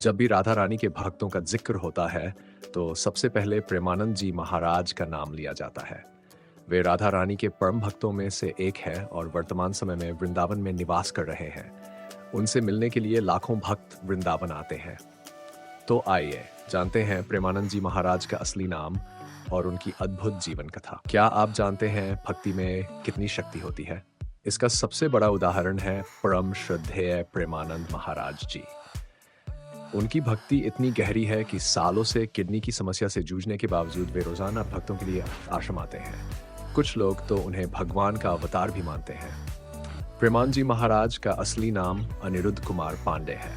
जब भी राधा रानी के भक्तों का जिक्र होता है, तो सबसे पहले प्रेमानंद जी महाराज का नाम लिया जाता है। वे राधा रानी के परम भक्तों में से एक है और वर्तमान समय में वृंदावन में निवास कर रहे हैं। उनसे मिलने के लिए लाखों भक्त वृंदावन आते हैं। तो आइए जानते हैं प्रेमानंद जी महाराज का असली नाम और उनकी अद्भुत जीवन कथा। क्या आप जानते हैं भक्ति में कितनी शक्ति होती है? इसका सबसे बड़ा उदाहरण है परम श्रद्धेय प्रेमानंद महाराज जी। उनकी भक्ति इतनी गहरी है कि सालों से किडनी की समस्या से जूझने के बावजूद वे रोजाना भक्तों के लिए आश्रम आते हैं। कुछ लोग तो उन्हें भगवान का अवतार भी मानते हैं। प्रेमानंद जी महाराज का असली नाम अनिरुद्ध कुमार पांडे है।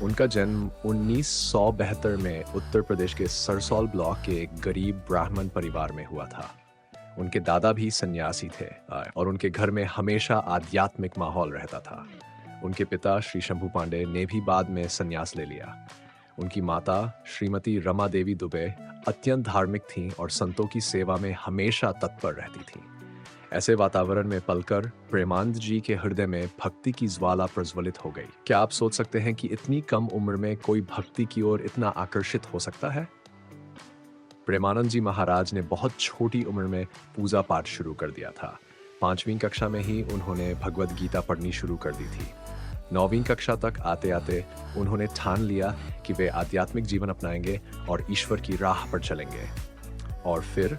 उनका जन्म 1972 में उत्तर प्रदेश के सरसौल ब्लॉक के एक गरीब ब्राह्मण परिवार में हुआ था। उनके दादा भी सन्यासी थे और उनके घर में हमेशा आध्यात्मिक माहौल रहता था। उनके पिता श्री शंभू पांडे ने भी बाद में संन्यास ले लिया। उनकी माता श्रीमती रमा देवी दुबे अत्यंत धार्मिक थीं और संतों की सेवा में हमेशा तत्पर रहती थीं। ऐसे वातावरण में पलकर प्रेमानंद जी के हृदय में भक्ति की ज्वाला प्रज्वलित हो गई। क्या आप सोच सकते हैं कि इतनी कम उम्र में कोई भक्ति की ओर इतना आकर्षित हो सकता है? प्रेमानंद जी महाराज ने बहुत छोटी उम्र में पूजा पाठ शुरू कर दिया था। 5वीं कक्षा में ही उन्होंने भगवद गीता पढ़नी शुरू कर दी थी। 9वीं कक्षा तक आते आते उन्होंने ठान लिया कि वे आध्यात्मिक जीवन अपनाएंगे और ईश्वर की राह पर चलेंगे। और फिर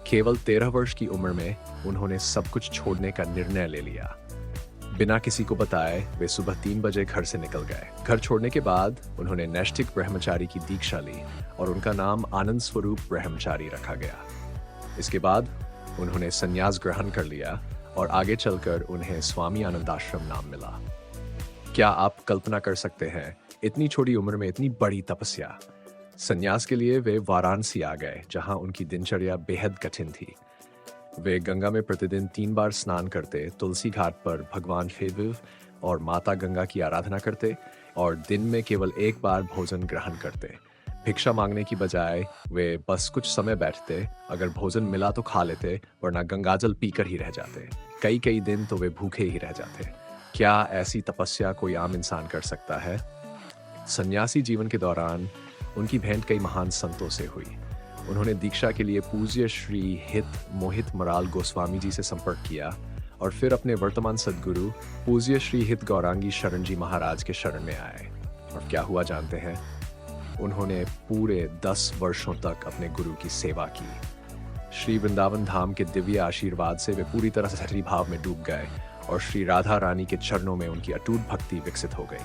केवल 13 वर्ष की उम्र में उन्होंने सब कुछ छोड़ने का निर्णय ले लिया। बिना किसी को बताए वे सुबह 3 बजे घर से निकल गए। घर छोड़ने के बाद उन्होंने नैष्ठिक ब्रह्मचारी की दीक्षा ली और उनका नाम आनंद स्वरूप ब्रह्मचारी रखा गया। इसके बाद उन्होंने संन्यास ग्रहण कर लिया और आगे चलकर उन्हें स्वामी आनंदाश्रम नाम मिला। क्या आप कल्पना कर सकते हैं इतनी छोटी उम्र में इतनी बड़ी तपस्या? संन्यास के लिए वे वाराणसी आ गए, जहां उनकी दिनचर्या बेहद कठिन थी। वे गंगा में प्रतिदिन 3 बार स्नान करते, तुलसी घाट पर भगवान शिव और माता गंगा की आराधना करते और दिन में केवल 1 बार भोजन ग्रहण करते। भिक्षा मांगने की बजाय वे बस कुछ समय बैठते, अगर भोजन मिला तो खा लेते, वरना गंगाजल पीकर ही रह जाते। कई कई दिन तो वे भूखे ही रह जाते। क्या ऐसी तपस्या कोई आम इंसान कर सकता है? सन्यासी जीवन के दौरान उनकी भेंट कई महान संतों से हुई। उन्होंने दीक्षा के लिए पूज्य श्री हित मोहित मराल गोस्वामी जी से संपर्क किया और फिर अपने वर्तमान सद्गुरु पूज्य श्री हित गौरांगी शरण जी महाराज के शरण में आए। और क्या हुआ जानते हैं? उन्होंने पूरे 10 वर्षों तक अपने गुरु की सेवा की। श्री वृंदावन धाम के दिव्य आशीर्वाद से वे पूरी तरह से हरि भाव में डूब गए और श्री राधा रानी के चरणों में उनकी अटूट भक्ति विकसित हो गई।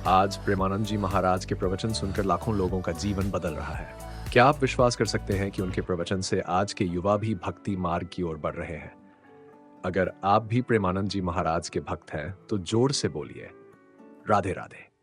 आज प्रेमानंद जी महाराज के प्रवचन सुनकर लाखों लोगों का जीवन बदल रहा है। क्या आप विश्वास कर सकते हैं कि उनके प्रवचन से आज के युवा भी भक्ति मार्ग की ओर बढ़ रहे हैं? अगर आप भी प्रेमानंद जी महाराज के भक्त हैं, तो जोर से बोलिए, राधे राधे।